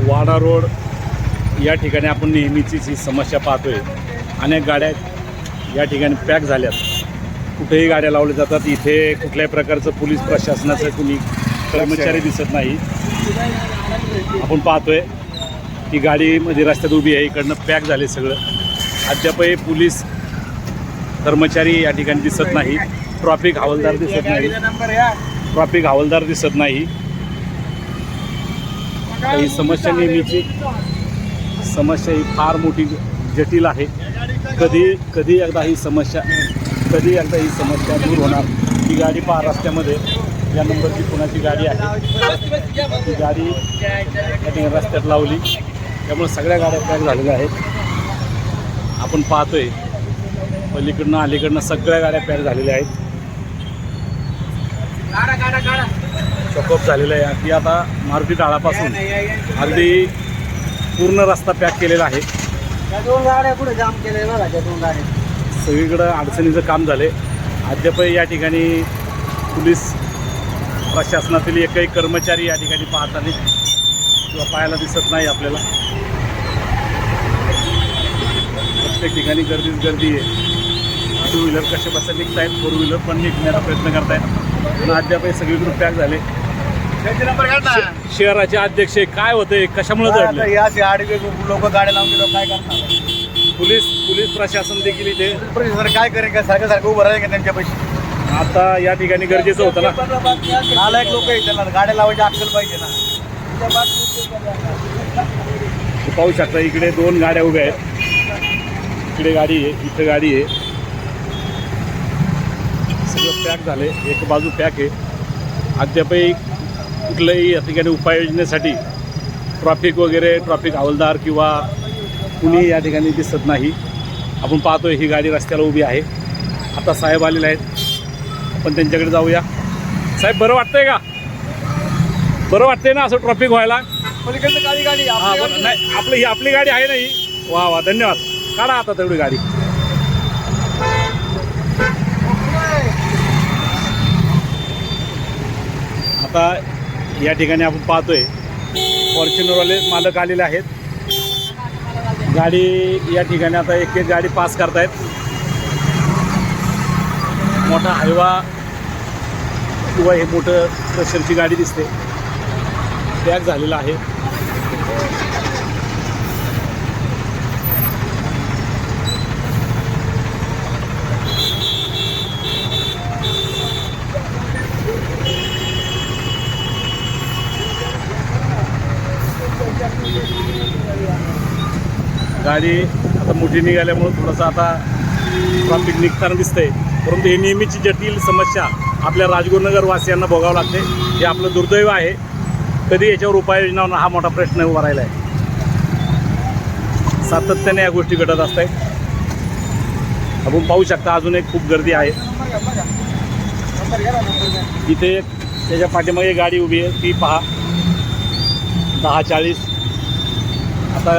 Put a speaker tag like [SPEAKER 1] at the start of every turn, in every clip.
[SPEAKER 1] वाडा road या ठिकाणी आपण नेहमीचीच ही समस्या पाहतोय. अनेक गाड्या या ठिकाणी पॅक झाल्यात. कुठेही गाड्या लावल्या जातात. इथे कुठल्याही प्रकारचं पोलीस प्रशासनाचं कुणी कर्मचारी दिसत नाही. आपण पाहतोय की गाडीमध्ये रस्त्यात उभी आहे. इकडनं पॅक झाले सगळं. अद्यापही पोलीस कर्मचारी या ठिकाणी दिसत नाही. ट्रॅफिक हवालदार दिसत नाही. ट्रॅफिक हवालदार दिसत नाही. ही समस्या नेहमीची समस्या ही फार मोठी जटिल आहे. कधी एकदा ही समस्या दूर होणार. ही गाडी पहा रस्त्यामध्ये या नंबरची कुणाची गाडी आहे. ती गाडी रस्त्यात लावली त्यामुळे सगळ्या गाड्या पॅक झालेल्या आहेत. आपण पाहतोय पलीकडनं अलीकडनं सगळ्या गाड्या पॅक झालेल्या आहेत. चॉकअप झालेलं आहे. अगदी आता मारुती टाळापासून अगदी पूर्ण रस्ता पॅक केलेला आहे. सगळीकडं अडचणीचं काम झाले. अद्यापही या ठिकाणी पोलीस प्रशासनातील एकही कर्मचारी या ठिकाणी पाहताना किंवा पाहायला दिसत नाही आपल्याला. प्रत्येक ठिकाणी गर्दी आहे. टू व्हीलर कसे बसा निघत आहेत. फोर व्हीलर पण निघण्याचा प्रयत्न करत आहेत. पण अद्यापही सगळीकडून पॅक झाले. शहराचे अध्यक्ष काय होते कशामुळे जडले
[SPEAKER 2] लोक गाड्या लावून गेलो काय करणार.
[SPEAKER 1] पोलीस प्रशासन देखील इथे
[SPEAKER 2] काय करेल का सारखं उभं राहील का त्यांच्या पैसे.
[SPEAKER 1] आता या ठिकाणी गरजेचं होतं ना.
[SPEAKER 2] नालायक लोक आहे त्यांना गाड्या लावायची अक्कल पाहिजे ना.
[SPEAKER 1] पाहू शकता इकडे 2 गाड्या उभ्या आहेत. इकडे गाडी आहे इथं गाडी आहे. सगळं पॅक झाले. एक बाजू पॅक आहे. अद्यापही कुठल्याही या ठिकाणी उपाययोजनेसाठी ट्रॅफिक हवालदार किंवा कुणी या ठिकाणी दिसत नाही. आपण पाहतोय ही गाडी रस्त्याला उभी आहे. आता साहेब आलेले आहेत. आपण त्यांच्याकडे जाऊया. साहेब बरं वाटतंय का? बरं वाटतंय ना असं ट्रॅफिक व्हायला?
[SPEAKER 2] पलीकडचं काळी गाडी
[SPEAKER 1] नाही आपली गाडी आहे नाही. वा धन्यवाद. काढा आता तेवढी गाडी. आता या ठिकाणी आपण पाहतोय फॉर्च्युनरवाले मालक आलेले आहेत. गाडी या ठिकाणी आता एक गाडी पास करतायत. मोठा हायवा किंवा हे मोठं क्रशरची गाडी दिसते. पॅक झालेला आहे. गाडी आता मोठी निघाल्यामुळं थोडंसं आता ट्रॅफिक निघताना दिसतंय. परंतु ही नेहमीची जटिल समस्या आपल्या राजगुरुनगर वासियांना भोगावं लागते. हे आपलं दुर्दैव आहे. कधी याच्यावर उपाययोजना होणार हा मोठा प्रश्न उभा राहिला आहे. सातत्याने या गोष्टी घडत असत आहेत. आपण पाहू शकता अजून एक खूप गर्दी आहे. इथे त्याच्या पाठीमागे गाडी उभी आहे ती पहा 10:40. आता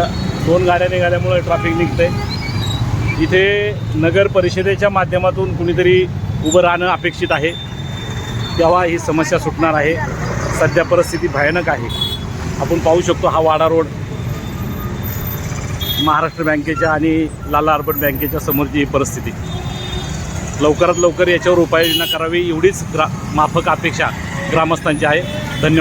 [SPEAKER 1] 2 गाड्या निघाल्यामुळे ट्रॅफिक निघतंय. इथे नगर परिषदेच्या माध्यमातून कुणीतरी उभं राहणं अपेक्षित आहे. तेव्हा ही समस्या सुटणार आहे. सध्या परिस्थिती भयानक आहे. आपण पाहू शकतो हा वाडा रोड महाराष्ट्र बँकेच्या आणि लाला अर्बन बँकेच्या समोरची ही परिस्थिती. लवकरात लवकर याच्यावर उपाययोजना करावी एवढीच माफक अपेक्षा ग्रामस्थांची आहे. धन्यवाद.